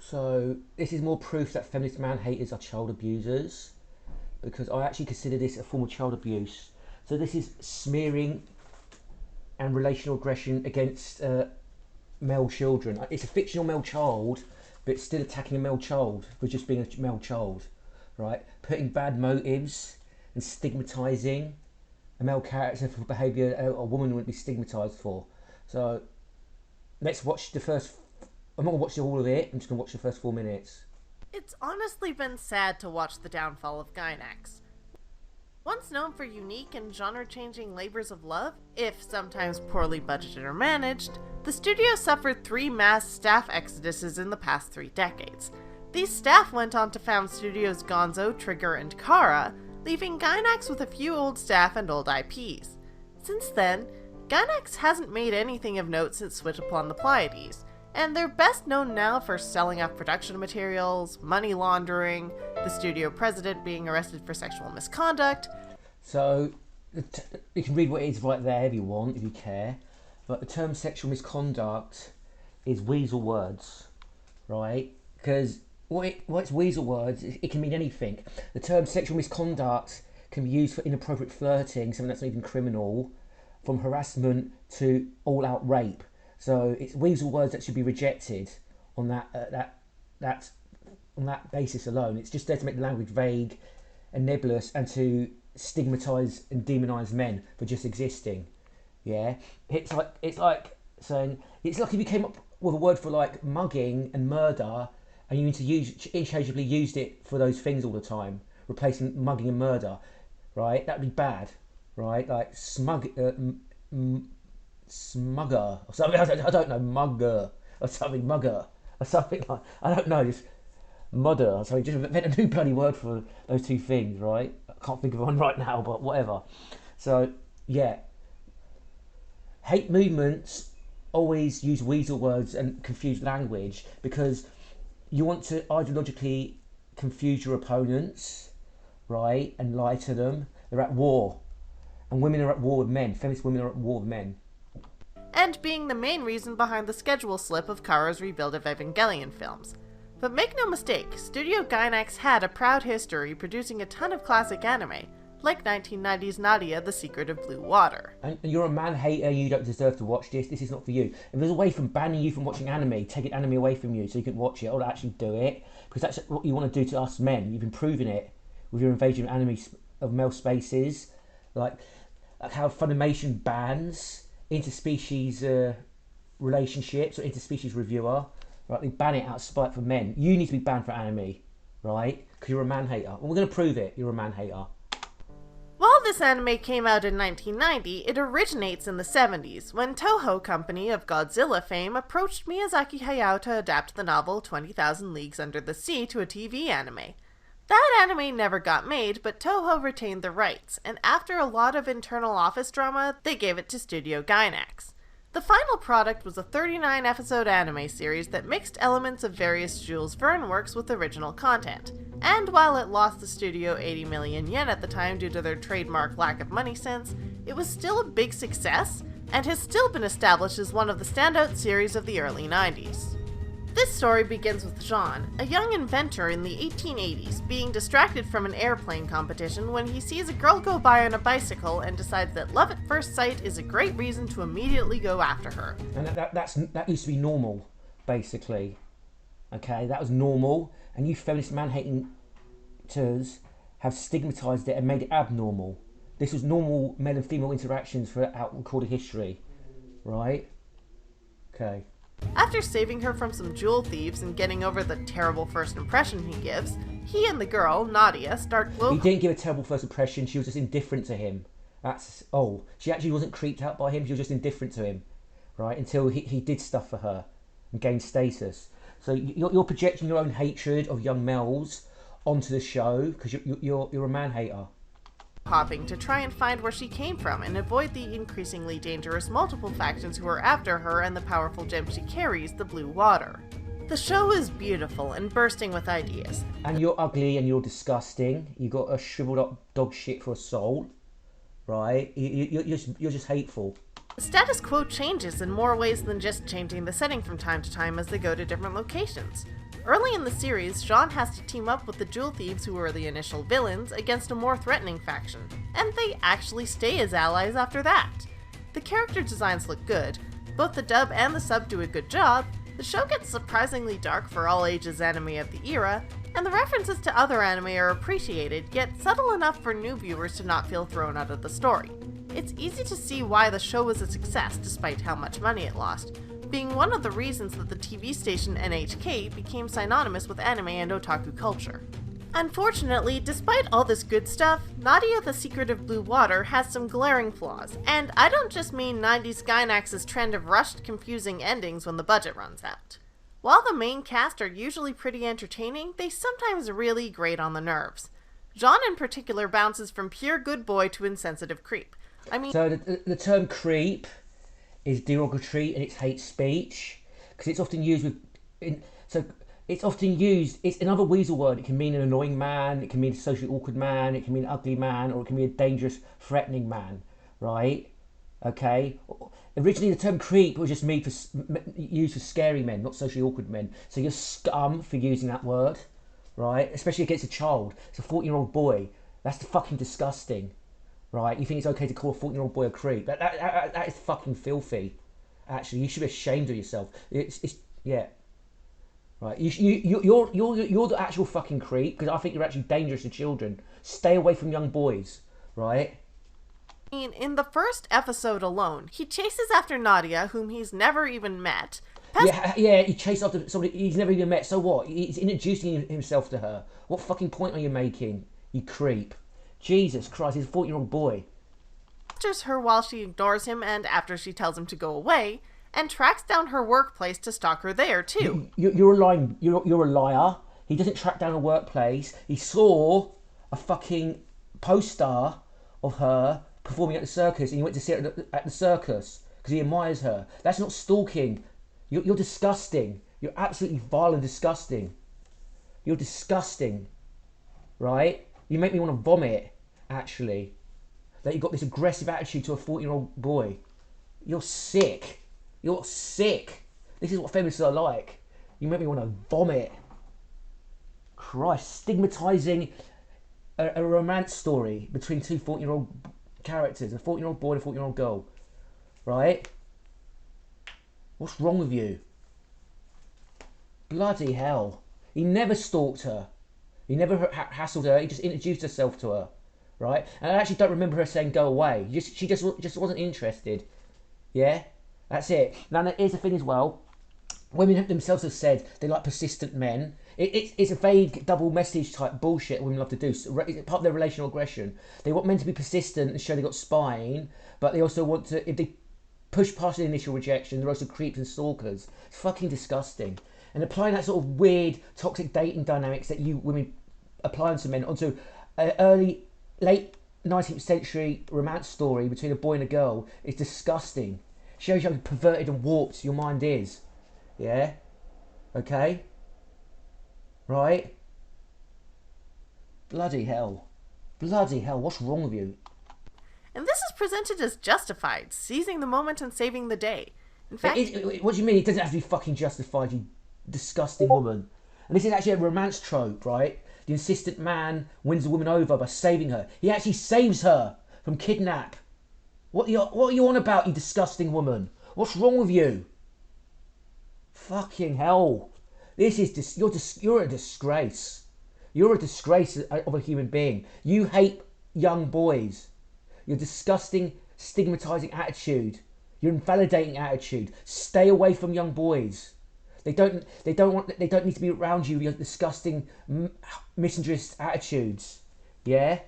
So this is more proof that feminist man-haters are child abusers, because I actually consider this a form of child abuse. So this is smearing and relational aggression against male children. It's a fictional male child, but it's still attacking a male child for just being a male child, right? Putting bad motives and stigmatising a male character for behaviour a woman wouldn't be stigmatised for. So let's watch the first. I'm not going to watch all of it. I'm just going to watch the first 4 minutes. It's honestly been sad to watch the downfall of Gainax. Once known for unique and genre-changing labors of love, if sometimes poorly budgeted or managed, the studio suffered 3 mass staff exoduses in the past 3 decades. These staff went on to found studios Gonzo, Trigger, and Kara, leaving Gainax with a few old staff and old IPs. Since then, Gainax hasn't made anything of note since Switch Upon the Pleiades, and they're best known now for selling off production materials, money laundering, the studio president being arrested for sexual misconduct. So you can read what it is right there if you want, if you care. But the term sexual misconduct is weasel words, right? Because what's weasel words, it can mean anything. The term sexual misconduct can be used for inappropriate flirting, something that's not even criminal, from harassment to all-out rape. So it's weasel words that should be rejected on that basis alone. It's just there to make the language vague and nebulous and to stigmatise and demonise men for just existing. Yeah, it's like saying, it's like if you came up with a word for like mugging and murder, and you interchangeably used it for those things all the time, replacing mugging and murder, right? That'd be bad, right? Like smugger or something. I don't know, mugger or something, mugger or something like, I don't know, just mudder or something. Just invent a new bloody word for those 2 things, right? I can't think of one right now, but whatever. So yeah, hate movements always use weasel words and confuse language because you want to ideologically confuse your opponents, right, and lie to them. They're at war, and women are at war with men. Feminist women are at war with men. And being the main reason behind the schedule slip of Kara's rebuild of Evangelion films. But make no mistake, Studio Gainax had a proud history producing a ton of classic anime, like 1990's Nadia, The Secret of Blue Water. And you're a man-hater, you don't deserve to watch this is not for you. If there's a way from banning you from watching anime, taking anime away from you so you can watch it, or actually do it, because that's what you want to do to us men. You've been proving it with your invasion of anime of male spaces, like how Funimation bans interspecies relationships or interspecies reviewer, right? They ban it out of spite for men. You need to be banned for anime, right? Because you're a man-hater. And we're going to prove it, you're a man-hater. While this anime came out in 1990, it originates in the 70s, when Toho Company of Godzilla fame approached Miyazaki Hayao to adapt the novel 20,000 Leagues Under the Sea to a TV anime. That anime never got made, but Toho retained the rights, and after a lot of internal office drama, they gave it to Studio Gainax. The final product was a 39-episode anime series that mixed elements of various Jules Verne works with original content. And while it lost the studio 80 million yen at the time due to their trademark lack of money sense, it was still a big success, and has still been established as one of the standout series of the early 90s. This story begins with Jean, a young inventor in the 1880s, being distracted from an airplane competition when he sees a girl go by on a bicycle and decides that love at first sight is a great reason to immediately go after her. And that used to be normal, basically. Okay, that was normal, and you feminist man-hating haters have stigmatised it and made it abnormal. This was normal male and female interactions throughout recorded history, right? Okay. After saving her from some jewel thieves and getting over the terrible first impression he gives, he and the girl, Nadia, start He didn't give a terrible first impression, she was just indifferent to him. She actually wasn't creeped out by him, she was just indifferent to him, right? Until he did stuff for her and gained status. So you're projecting your own hatred of young males onto the show because you're a man-hater. Hopping to try and find where she came from and avoid the increasingly dangerous multiple factions who are after her and the powerful gem she carries, the Blue Water. The show is beautiful and bursting with ideas. And you're ugly and you're disgusting. You got a shriveled up dog shit for a soul, right? You're just hateful. The status quo changes in more ways than just changing the setting from time to time as they go to different locations. Early in the series, Jean has to team up with the jewel thieves who were the initial villains against a more threatening faction, and they actually stay as allies after that. The character designs look good, both the dub and the sub do a good job, the show gets surprisingly dark for all ages anime of the era, and the references to other anime are appreciated, yet subtle enough for new viewers to not feel thrown out of the story. It's easy to see why the show was a success despite how much money it lost, being one of the reasons that the TV station NHK became synonymous with anime and otaku culture. Unfortunately, despite all this good stuff, Nadia the Secret of Blue Water has some glaring flaws, and I don't just mean 90s Gainax's trend of rushed, confusing endings when the budget runs out. While the main cast are usually pretty entertaining, they sometimes really grate on the nerves. Jean in particular bounces from pure good boy to insensitive creep. So the term creep is derogatory and it's hate speech because it's often used it's another weasel word. It can mean an annoying man, it can mean a socially awkward man, it can mean an ugly man, or it can be a dangerous, threatening man, right? Okay? Originally the term creep was just used for scary men, not socially awkward men. So you're scum for using that word, right? Especially against a child. It's a 14-year-old boy. That's fucking disgusting. Right, you think it's okay to call a 14-year-old boy a creep? That is fucking filthy. Actually, you should be ashamed of yourself. Yeah. Right, you're the actual fucking creep because I think you're actually dangerous to children. Stay away from young boys, right? In the first episode alone, he chases after Nadia, whom he's never even met. Yeah, he chases after somebody he's never even met. So what? He's introducing himself to her. What fucking point are you making, you creep? Jesus Christ, he's a 14-year-old boy. Pesters her while she ignores him and after she tells him to go away, and tracks down her workplace to stalk her there too. You're a liar. He doesn't track down her workplace. He saw a fucking poster of her performing at the circus and he went to see her at the circus because he admires her. That's not stalking. You're disgusting. You're absolutely vile and disgusting. You're disgusting. Right? You make me want to vomit, actually. That you've got this aggressive attitude to a 14-year-old boy. You're sick. You're sick. This is what feminists are like. You make me want to vomit. Christ, stigmatising a romance story between two 14-year-old characters, a 14-year-old boy and a 14-year-old girl. Right? What's wrong with you? Bloody hell. He never stalked her. He never hassled her. He just introduced himself to her, right? And I actually don't remember her saying go away. She just wasn't interested. Yeah, that's it. Now here's the thing as well. Women themselves have said they like persistent men. It's a vague double message type bullshit women love to do. So it's part of their relational aggression. They want men to be persistent and show they got spine, but they also want to, if they push past the initial rejection, they're also creeps and stalkers. It's fucking disgusting. And applying that sort of weird, toxic dating dynamics that you women apply onto men onto an late 19th century romance story between a boy and a girl is disgusting. Shows you how perverted and warped your mind is. Yeah? Okay? Right? Bloody hell. Bloody hell, what's wrong with you? And this is presented as justified, seizing the moment and saving the day. In fact... What do you mean? It doesn't have to be fucking justified, you disgusting woman. And this is actually a romance trope, right? The insistent man wins the woman over by saving her. He actually saves her from kidnap. What are you on about, you disgusting woman? What's wrong with you? Fucking hell. This is you're a disgrace. You're a disgrace of a human being. You hate young boys. Your disgusting, stigmatizing attitude. Your invalidating attitude. Stay away from young boys. They don't need to be around you. Your disgusting, misandrist attitudes. Yeah.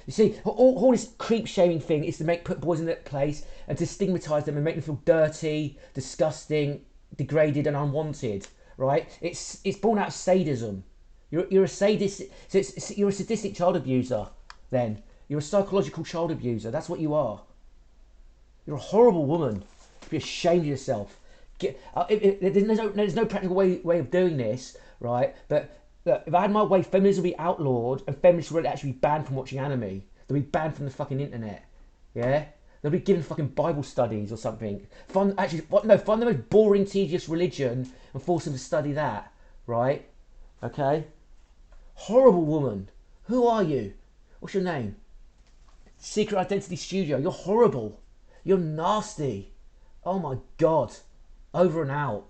You see, all this creep shaming thing is to put boys in that place and to stigmatise them and make them feel dirty, disgusting, degraded, and unwanted. Right? It's born out of sadism. You're a sadist. So you're a sadistic child abuser. Then you're a psychological child abuser. That's what you are. You're a horrible woman. You should be ashamed of yourself. There's no practical way of doing this, right? But look, if I had my way, feminism would be outlawed and feminists would actually be banned from watching anime. They'd be banned from the fucking internet. Yeah? They'll be given fucking Bible studies or something. Find the most boring, tedious religion and force them to study that, right? Okay? Horrible woman. Who are you? What's your name? Secret Identity Studio. You're horrible. You're nasty. Oh my god. Over and out.